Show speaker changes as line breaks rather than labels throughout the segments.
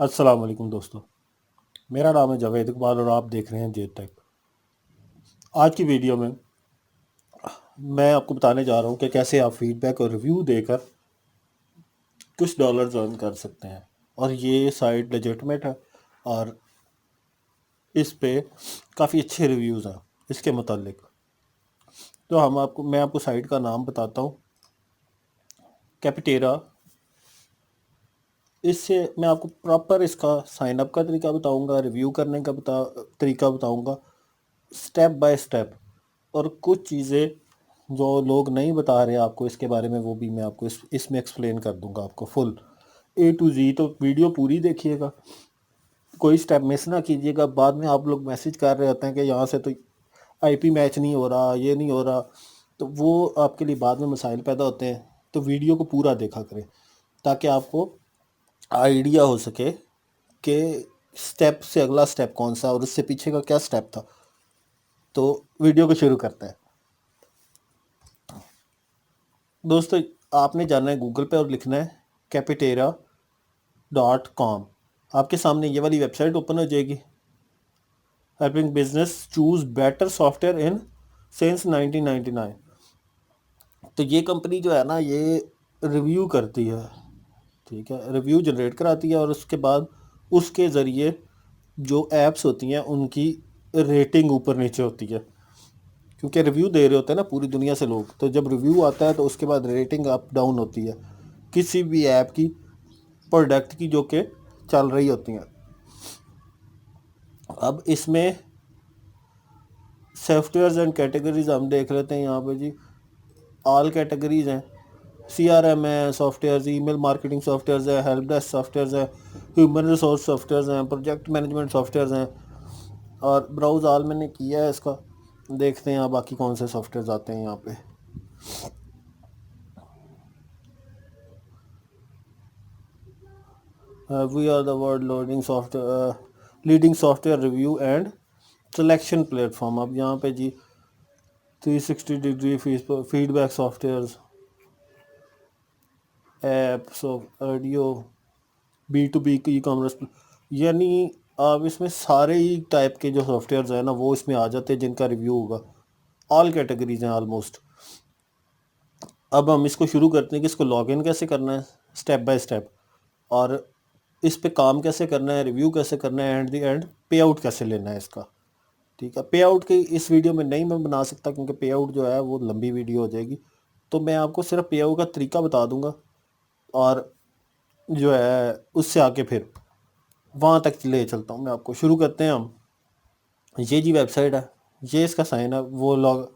अस्सलाम वालेकुम दोस्तों। मेरा नाम है जावेद इकबाल और आप देख रहे हैं जे टेक। आज की वीडियो में मैं आपको बताने जा रहा हूँ कि कैसे आप फीडबैक और रिव्यू देकर कुछ डॉलर्स अर्न कर सकते हैं। और ये साइट लेजिटिमेट है और इस पे काफ़ी अच्छे रिव्यूज़ हैं इसके मुतालिक। तो मैं आपको साइट का नाम बताता हूँ, कैपिटेरा। इससे मैं आपको प्रॉपर इसका साइन अप का तरीका बताऊँगा, रिव्यू करने का तरीका बताऊँगा, स्टेप बाय स्टेप। और कुछ चीज़ें जो लोग नहीं बता रहे आपको इसके बारे में, वो भी मैं आपको इसमें एक्सप्लेन कर दूंगा आपको फुल ए टू जी। तो वीडियो पूरी देखिएगा, कोई स्टेप मिस ना कीजिएगा। बाद में आप लोग मैसेज कर रहे होते हैं कि यहाँ से तो आईपी मैच नहीं हो रहा, ये नहीं हो रहा, तो वो आपके लिए बाद में मसाइल पैदा होते हैं। तो वीडियो को पूरा देखा करें ताकि आपको आइडिया हो सके कि स्टेप से अगला स्टेप कौन सा और उससे पीछे का क्या स्टेप था। तो वीडियो को शुरू करते हैं दोस्तों। आपने जाना है गूगल पे और लिखना है capitera.com। आपके सामने ये वाली वेबसाइट ओपन हो जाएगी, helping business choose better software in since 1999। तो ये कंपनी जो है ना, ये रिव्यू करती है, ठीक है, रिव्यू जनरेट कराती है और उसके बाद उसके ज़रिए जो ऐप्स होती हैं उनकी रेटिंग ऊपर नीचे होती है। क्योंकि रिव्यू दे रहे होते हैं ना पूरी दुनिया से लोग, तो जब रिव्यू आता है तो उसके बाद रेटिंग अप डाउन होती है किसी भी ऐप की, प्रोडक्ट की, जो कि चल रही होती हैं। अब इसमें सॉफ्टवेयर्स एंड कैटेगरीज हम देख लेते हैं यहाँ पे जी। ऑल कैटेगरीज हैं, CRM है, सॉफ्टवेयर्स, ईमेल मार्केटिंग सॉफ्टवेयर्स है, हेल्प डेस्क सॉफ्टवेयर्स है, ह्यूमन रिसोर्स सॉफ्टवेयर्स हैं, प्रोजेक्ट मैनेजमेंट सॉफ्टवेयर्स हैं। और ब्राउज ऑल मैंने किया है इसका, देखते हैं बाकी कौन से सॉफ्टवेयर्स आते हैं यहाँ पे। We are the world loading software leading software review and selection platform. अब यहाँ पे जी 360 degree feedback softwares, apps of audio, B2B e commerce, यानी आप इसमें सारे ही टाइप के जो सॉफ्टवेयर्स हैं ना वो इसमें आ जाते हैं जिनका रिव्यू होगा। ऑल कैटेगरीज हैं ऑलमोस्ट। अब हम इसको शुरू करते हैं कि इसको लॉगिन कैसे करना है, स्टेप बाय स्टेप, और इस पे काम कैसे करना है, रिव्यू कैसे करना है, एंड द एंड पे आउट कैसे लेना है इसका। ठीक है, पे आउट की इस वीडियो में नहीं मैं बना सकता क्योंकि पे आउट जो है वो लंबी वीडियो हो जाएगी। तो मैं आपको सिर्फ पे आउट का तरीका बता दूंगा और जो है उससे आके फिर वहाँ तक ले चलता हूँ मैं आपको। शुरू करते हैं हम। ये जी वेबसाइट है, ये इसका साइन है, वो लॉग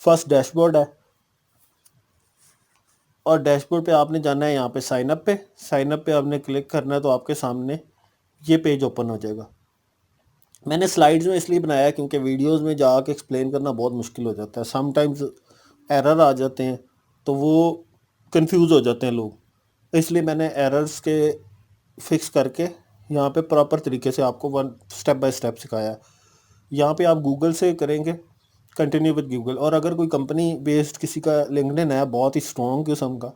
फर्स्ट डैशबोर्ड है। और डैशबोर्ड पे आपने जाना है यहाँ पे साइन अप पे, साइन अप पे आपने क्लिक करना है तो आपके सामने ये पेज ओपन हो जाएगा। मैंने स्लाइड्स में इसलिए बनाया क्योंकि वीडियोस में जाके एक्सप्लेन करना बहुत मुश्किल हो जाता है, समटाइम्स एरर आ जाते हैं तो वो कंफ्यूज हो जाते हैं लोग। इसलिए मैंने एरर्स के फिक्स करके यहाँ पे प्रॉपर तरीके से आपको वन स्टेप बाय स्टेप सिखाया है। यहाँ पे आप गूगल से करेंगे, कंटिन्यू विद गूगल। और अगर कोई कंपनी बेस्ड किसी का लिंक्डइन है बहुत ही स्ट्रॉन्ग किस्म का,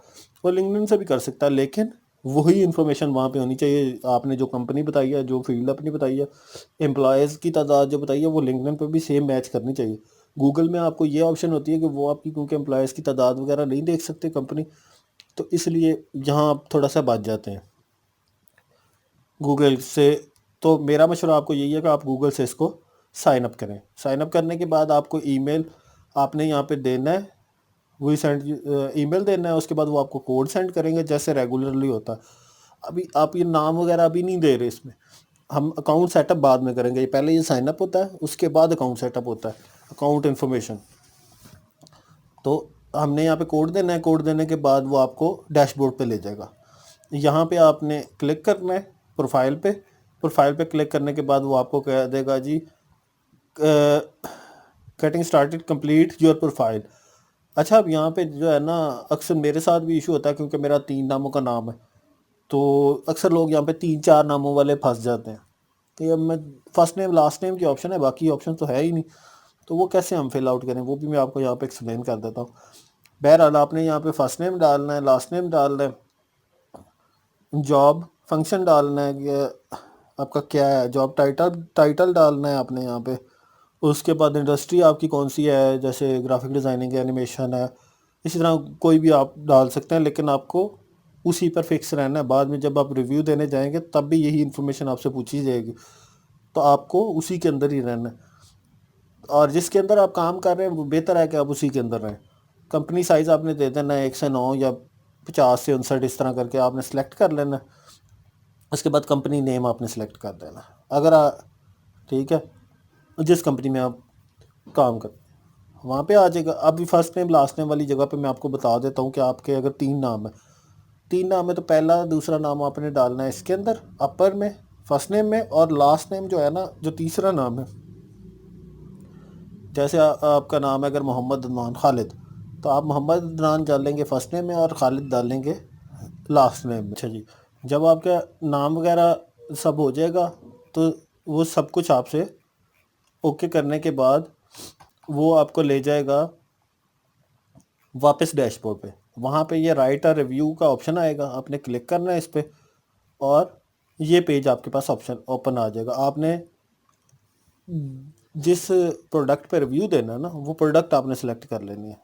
वो लिंक्डइन से भी कर सकता है, लेकिन वही इन्फॉर्मेशन वहाँ पे होनी चाहिए। आपने जो कंपनी बताई है, जो फील्ड अपनी बताई है, एम्प्लॉयज़ की तादाद जो बताई है, वो लिंक्डइन पे भी सेम मैच करनी चाहिए। गूगल में आपको ये ऑप्शन होती है कि वो आपकी क्योंकि एम्प्लॉयज़ की तादाद वगैरह नहीं देख सकते कंपनी, तो इसलिए यहाँ आप थोड़ा सा बच जाते हैं गूगल से। तो मेरा मशवरा आपको यही है कि आप गूगल से इसको साइन अप करें। साइन अप करने के बाद आपको ईमेल आपने यहाँ पे देना है, वही सेंड ईमेल देना है। उसके बाद वो आपको कोड सेंड करेंगे जैसे रेगुलरली होता है। अभी आप ये नाम वगैरह अभी नहीं दे रहे इसमें, हम अकाउंट सेटअप बाद में करेंगे। ये पहले ये साइन अप होता है, उसके बाद अकाउंट सेटअप होता है, अकाउंट इन्फॉर्मेशन। तो हमने यहाँ पे कोड देना है, कोड देने के बाद वो आपको डैशबोर्ड पे ले जाएगा। यहाँ पे आपने क्लिक करना है प्रोफाइल पे। प्रोफाइल पे क्लिक करने के बाद वो आपको कह देगा जी getting started complete your profile. अच्छा, अब यहाँ पे जो है ना, अक्सर मेरे साथ भी इशू होता है क्योंकि मेरा 3 नामों का नाम है, तो अक्सर लोग यहाँ पे 3-4 नामों वाले फंस जाते हैं। तो अब मैं फर्स्ट नेम लास्ट नेम की ऑप्शन है, बाकी ऑप्शन तो है ही नहीं, तो वो कैसे हम फिल आउट करें वो भी मैं आपको यहाँ पे एक्सप्लेन कर देता हूँ। बहरहाल आपने यहाँ पे फर्स्ट नेम डालना है, लास्ट नेम डालना है, जॉब फंक्शन डालना है कि आपका क्या है, जॉब टाइटल डालना है आपने यहाँ पे। उसके बाद इंडस्ट्री आपकी कौन सी है, जैसे ग्राफिक डिज़ाइनिंग है, एनिमेशन है, इसी तरह कोई भी आप डाल सकते हैं, लेकिन आपको उसी पर फिक्स रहना है। बाद में जब आप रिव्यू देने जाएंगे तब भी यही इन्फॉर्मेशन आपसे पूछी जाएगी, तो आपको उसी के अंदर ही रहना है। और जिसके अंदर आप काम कर रहे हैं वो बेहतर है कि आप उसी के अंदर रहें। कंपनी साइज़ आपने दे देना है 1 से 9 या 50 से 59, इस तरह करके आपने सेलेक्ट कर लेना है। उसके बाद कंपनी नेम आपने सेलेक्ट कर देना, अगर ठीक है, जिस कंपनी में आप काम करते हैं वहाँ पे आ जाएगा। अभी फर्स्ट नेम लास्ट नेम वाली जगह पे मैं आपको बता देता हूँ कि आपके अगर 3 नाम है, 3 नाम है तो पहला दूसरा नाम आपने डालना है इसके अंदर अपर में, फर्स्ट नेम में, और लास्ट नेम जो है ना, जो तीसरा नाम है, जैसे आपका नाम है अगर मोहम्मद अदनान खालिद, तो आप मोहम्मद अदनान डालेंगे फर्स्ट नेम में और खालिद डालेंगे लास्ट नेम में। अच्छा जी, जब आपका नाम वगैरह सब हो जाएगा तो वो सब कुछ आपसे ओके करने के बाद वो आपको ले जाएगा वापस डैशबोर्ड पे। वहाँ पे ये राइट अ रिव्यू का ऑप्शन आएगा, आपने क्लिक करना है इस पर, और ये पेज आपके पास ऑप्शन ओपन आ जाएगा। आपने जिस प्रोडक्ट पे रिव्यू देना है ना, वो प्रोडक्ट आपने सेलेक्ट कर लेनी है।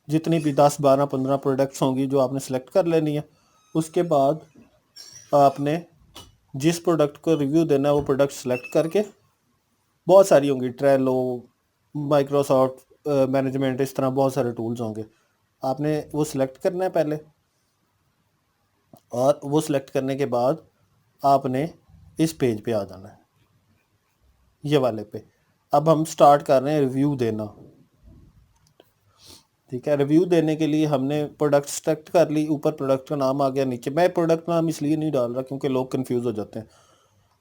जितनी भी 10 12 15 प्रोडक्ट्स होंगी जो आपने सेलेक्ट कर लेनी है। उसके बाद आपने जिस प्रोडक्ट को रिव्यू देना है वो प्रोडक्ट सेलेक्ट करके, बहुत सारी होंगी, ट्रेलो, माइक्रोसॉफ्ट मैनेजमेंट, इस तरह बहुत सारे टूल्स होंगे। आपने वो सिलेक्ट करना है पहले, और वो सिलेक्ट करने के बाद आपने इस पेज पे आ जाना है, ये वाले पे। अब हम स्टार्ट कर रहे हैं रिव्यू देना। ठीक है, रिव्यू देने के लिए हमने प्रोडक्ट सेलेक्ट कर ली, ऊपर प्रोडक्ट का नाम आ गया, नीचे मैं प्रोडक्ट नाम इसलिए नहीं डाल रहा क्योंकि लोग कंफ्यूज हो जाते हैं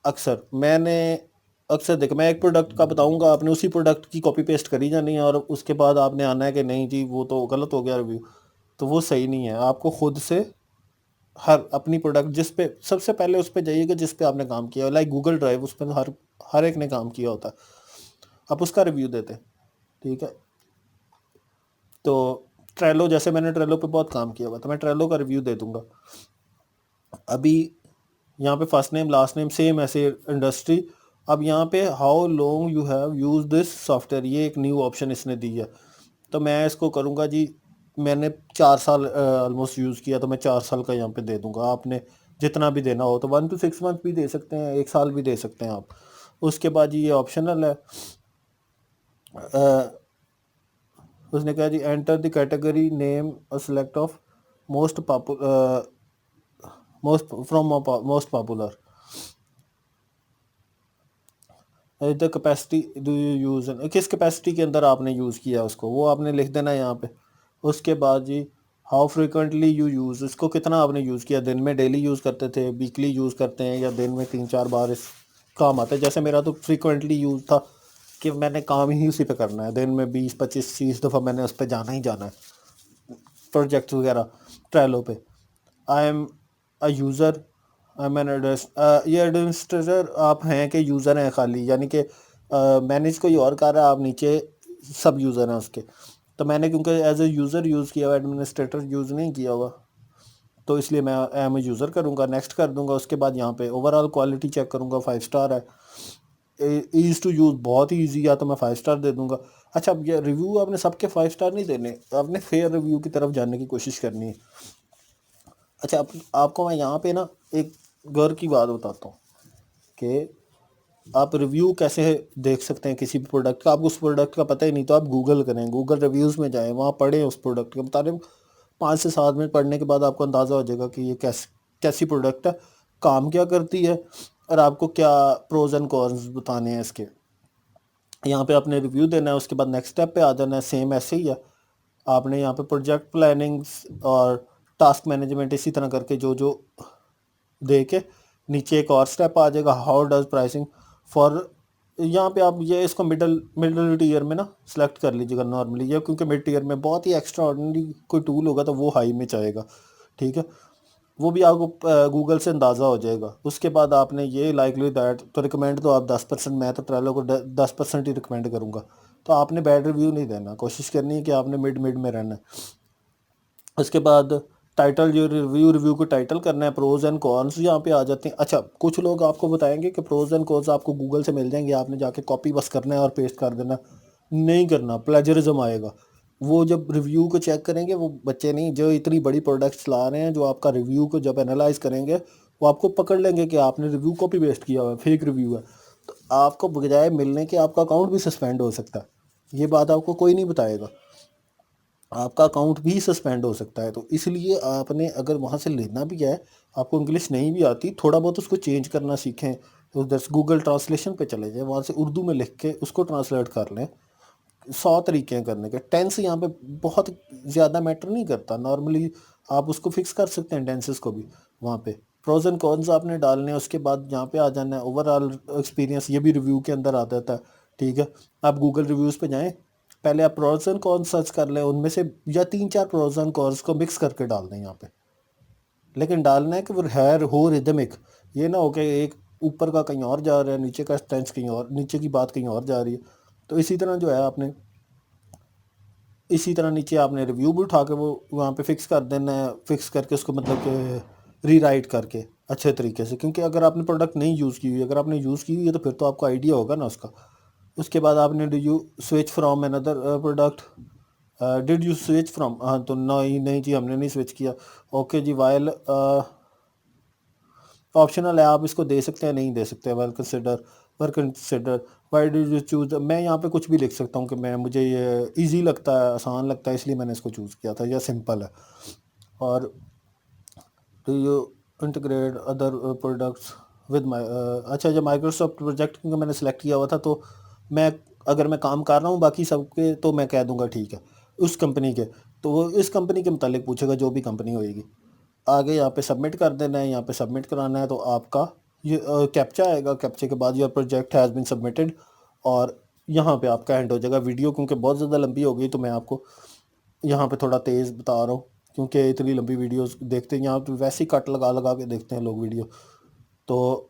अक्सर। अक्सर देख, मैं एक प्रोडक्ट का बताऊंगा, आपने उसी प्रोडक्ट की कॉपी पेस्ट करी जानी है, और उसके बाद आपने आना है कि नहीं जी वो तो गलत हो गया रिव्यू, तो वो सही नहीं है। आपको खुद से हर अपनी प्रोडक्ट जिस पे सबसे पहले उस पे जाइएगा जिस पे आपने काम किया, लाइक गूगल ड्राइव, उस पर हर हर एक ने काम किया होता है, आप उसका रिव्यू देते हैं। ठीक है, तो ट्रेलो, जैसे मैंने ट्रेलो पे बहुत काम किया हुआ तो मैं ट्रेलो का रिव्यू दे दूंगा। अभी यहाँ पे first name last name same, ऐसे इंडस्ट्री। अब यहाँ पे how long you have use this software, ये एक न्यू ऑप्शन इसने दी है, तो मैं इसको करूँगा जी, मैंने 4 साल ऑलमोस्ट यूज़ किया, तो मैं 4 साल का यहाँ पे दे दूँगा। आपने जितना भी देना हो तो 1 to 6 मंथ भी दे सकते हैं, 1 साल भी दे सकते हैं आप। उसके बाद जी ये ऑप्शनल है। अ, उसने कहा जी enter the category name select of most most from most popular, the capacity do you use, किस कैपेसिटी के अंदर आपने यूज़ किया उसको, वो आपने लिख देना है यहाँ पे। उसके बाद जी हाउ फ्रिक्वेंटली यू यूज़, इसको कितना आपने यूज़ किया, दिन में डेली यूज़ करते थे, वीकली यूज़ करते हैं, या दिन में 3 4 बार इस काम आता है। जैसे मेरा तो फ्रिक्वेंटली यूज़ था कि मैंने काम ही उसी पे करना है, दिन में 20 25 30 दफ़ा मैंने उस पर जाना ही जाना है, प्रोजेक्ट वगैरह ट्रेलो पे। I am a user, I am an ये एडमिनिस्ट्रेटर आप हैं कि यूज़र हैं खाली, यानी कि मैनेज कोई और कर रहा है, आप नीचे सब यूज़र हैं उसके। तो मैंने क्योंकि एज ए यूज़र यूज़ किया हुआ, एडमिनिस्ट्रेटर यूज़ नहीं किया हुआ, तो इसलिए मैं एम ए यूज़र करूँगा, नेक्स्ट कर दूँगा। उसके बाद यहाँ पे ओवरऑल क्वालिटी चेक करूँगा, 5 स्टार है। ईज़ टू यूज़ बहुत ही ईजी है, तो मैं 5 स्टार दे दूँगा। अच्छा, अब ये रिव्यू आपने सबके 5 स्टार नहीं देने, आपने फेयर रिव्यू की तरफ जाने की कोशिश करनी है। अच्छा, आपको मैं यहाँ पे ना एक गौर की बात बताता हूँ कि आप रिव्यू कैसे देख सकते हैं किसी भी प्रोडक्ट का। आपको उस प्रोडक्ट का पता ही नहीं तो आप गूगल करें, गूगल रिव्यूज़ में जाएं, वहाँ पढ़ें उस प्रोडक्ट के बता रहे। 5 से 7 मिनट पढ़ने के बाद आपको अंदाज़ा हो जाएगा कि ये कैसी प्रोडक्ट है, काम क्या करती है, और आपको क्या प्रोज एंड कॉन्स बताने हैं इसके। यहाँ पे आपने रिव्यू देना है, उसके बाद नेक्स्ट स्टेप पे आ जाना है। सेम ऐसे ही है, आपने यहाँ पे प्रोजेक्ट प्लानिंग्स और टास्क मैनेजमेंट इसी तरह करके जो जो दे के नीचे एक और स्टेप आ जाएगा, हाउ डज प्राइसिंग फॉर। यहाँ पे आप ये इसको मिडल मिडल टीयर में ना सेलेक्ट कर लीजिएगा नॉर्मली, ये क्योंकि मिड टीयर में बहुत ही एक्स्ट्रा ऑर्डिनरी कोई टूल होगा तो वो हाई में चाहेगा। ठीक है, वो भी आपको गूगल से अंदाज़ा हो जाएगा। उसके बाद आपने ये लाइकली दैट, तो रिकमेंड तो आप 10%, मैं तो ट्रेलो को 10% ही रिकमेंड करूँगा। तो आपने बैड रिव्यू नहीं देना, कोशिश करनी है कि आपने मिड मिड में रहना है। उसके बाद टाइटल जो रिव्यू को टाइटल करना है, प्रोज एंड कॉन्स यहाँ पे आ जाते हैं। अच्छा, कुछ लोग आपको बताएंगे कि प्रोज एंड कॉन्स आपको गूगल से मिल जाएंगे, आपने जाके कॉपी बस करना है और पेस्ट कर देना। नहीं करना, प्लेजरिज्म आएगा। वो जब रिव्यू को चेक करेंगे, वो बच्चे नहीं जो इतनी बड़ी प्रोडक्ट्स ला रहे हैं, जो आपका रिव्यू को जब एनालाइज करेंगे, वो आपको पकड़ लेंगे कि आपने रिव्यू कॉपी पेस्ट किया हुआ है, फेक रिव्यू है। तो आपको बजाय मिलने के आपका अकाउंट भी सस्पेंड हो सकता है। ये बात आपको कोई नहीं बताएगा, आपका अकाउंट भी सस्पेंड हो सकता है। तो इसलिए आपने अगर वहाँ से लेना भी है, आपको इंग्लिश नहीं भी आती, थोड़ा बहुत उसको चेंज करना सीखें। तो उधर से गूगल ट्रांसलेशन पे चले जाएं, वहाँ से उर्दू में लिख के उसको ट्रांसलेट कर लें। 100 तरीके हैं करने के। टेंस यहाँ पे बहुत ज़्यादा मैटर नहीं करता, नॉर्मली आप उसको फिक्स कर सकते हैं टेंसेस को भी। वहाँ पे प्रोज एंड कॉन्स आपने डालने हैं, उसके बाद यहाँ पे आ जाना है ओवरऑल एक्सपीरियंस, ये भी रिव्यू के अंदर आ जाता है। ठीक है, आप गूगल रिव्यूज़ पे जाएं, पहले आप प्रोज एंड कॉन्स सर्च कर लें, उनमें से या 3-4 प्रोज एंड कॉन्स को मिक्स करके डाल दें यहाँ पे। लेकिन डालना है कि वो है हो रिदमिक, ये ना हो कि एक ऊपर का कहीं और जा रहा है, नीचे का टेंस कहीं और, नीचे की बात कहीं और जा रही है। तो इसी तरह जो है आपने, इसी तरह नीचे आपने रिव्यू भी उठा के वो वहाँ पे फिक्स कर देना है, फिक्स करके उसको मतलब कि रीराइट करके अच्छे तरीके से। क्योंकि अगर आपने प्रोडक्ट नहीं यूज़ की हुई, अगर आपने यूज़ की हुई है तो फिर तो आपको आइडिया होगा ना उसका। उसके बाद आपने do you switch from another product, did you switch from, हाँ तो नहीं नहीं जी हमने नहीं स्विच किया। ओके जी, वाइल ऑप्शनल है, आप इसको दे सकते हैं नहीं दे सकते। Well consider, were consider, why do you choose. मैं यहाँ पे कुछ भी लिख सकता हूँ कि मैं, मुझे ये इजी लगता है, आसान लगता है, इसलिए मैंने इसको चूज़ किया था, या सिंपल है। और do you integrate other products with my, अच्छा जब माइक्रोसॉफ्ट प्रोजेक्ट क्योंकि मैंने सेलेक्ट किया हुआ था, तो मैं, अगर मैं काम कर रहा हूँ बाकी सबके, तो मैं कह दूंगा ठीक है उस कंपनी के, तो वो इस कंपनी के मुतालिक पूछेगा, जो भी कंपनी होएगी। आगे यहाँ पे सबमिट कर देना है, यहाँ पे सबमिट कराना है, तो आपका ये कैप्चा आएगा, कैप्चे के बाद your project has been submitted, और यहाँ पे आपका एंड हो जाएगा। वीडियो क्योंकि बहुत ज़्यादा लंबी हो गई, तो मैं आपको यहाँ पे थोड़ा तेज़ बता रहा हूँ, क्योंकि इतनी लंबी वीडियोस देखते हैं यहाँ तो वैसे ही कट लगा लगा के देखते हैं लोग वीडियो। तो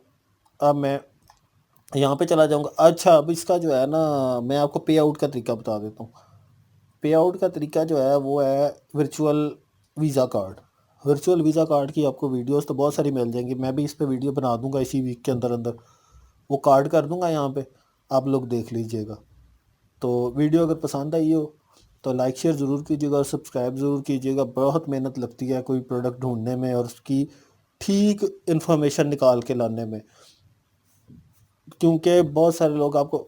अब मैं यहाँ पे चला जाऊँगा। अच्छा, अब इसका जो है ना, मैं आपको पे आउट का तरीका बता देता हूँ। पे आउट का तरीका जो है वो है virtual visa card. Virtual visa card की आपको वीडियोस तो बहुत सारी मिल जाएंगी, मैं भी इस पे वीडियो बना दूंगा इसी वीक के अंदर अंदर, वो कार्ड कर दूंगा यहाँ पे, आप लोग देख लीजिएगा। तो वीडियो अगर पसंद आई हो तो लाइक शेयर ज़रूर कीजिएगा और सब्सक्राइब ज़रूर कीजिएगा। बहुत मेहनत लगती है कोई प्रोडक्ट ढूंढने में और उसकी ठीक इन्फॉर्मेशन निकाल के लाने में, क्योंकि बहुत सारे लोग आपको,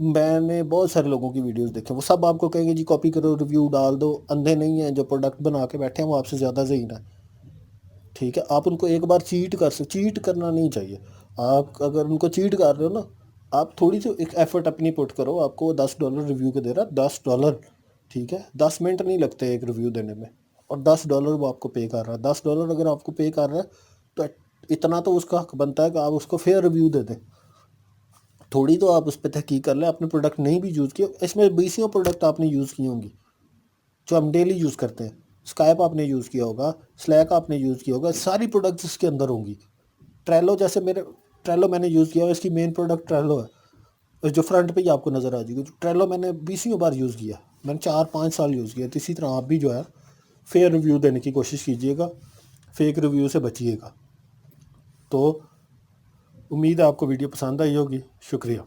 मैंने बहुत सारे लोगों की वीडियोस देखे, वो सब आपको कहेंगे जी कॉपी करो, रिव्यू डाल दो। अंधे नहीं हैं, जो प्रोडक्ट बना के बैठे हैं वो आपसे ज़्यादा सही है। ठीक है, आप उनको एक बार चीट करना नहीं चाहिए। आप अगर उनको चीट कर रहे हो ना, आप थोड़ी सी एक एफर्ट अपनी पुट करो। आपको वो $10 रिव्यू के दे रहा है, $10। ठीक है, 10 मिनट नहीं लगते एक रिव्यू देने में, और $10 वो आपको पे कर रहा है। $10 अगर आपको पे कर रहा है, तो इतना तो उसका हक बनता है कि आप उसको फेयर रिव्यू दे दें। थोड़ी तो आप उस पर तहकीक कर लें। आपने प्रोडक्ट नहीं भी यूज़ किया, इसमें 20 प्रोडक्ट आपने यूज़ की होंगी जो हम डेली यूज़ करते हैं। स्काइप आपने यूज़ किया होगा, स्लैक आपने यूज़ किया होगा, सारी प्रोडक्ट्स इसके अंदर होंगी। ट्रेलो जैसे मेरे, ट्रेलो मैंने यूज़ किया हुआ, इसकी मेन प्रोडक्ट ट्रेलो है, और जो फ्रंट पे ही आपको नज़र आ जाएगी। ट्रेलो मैंने 20 बार यूज़ किया, मैंने 4-5 साल यूज़ किया। तो इसी तरह आप भी जो है फेयर रिव्यू देने की कोशिश कीजिएगा, फेक रिव्यू से बचिएगा। तो उम्मीद है आपको वीडियो पसंद आई होगी। शुक्रिया।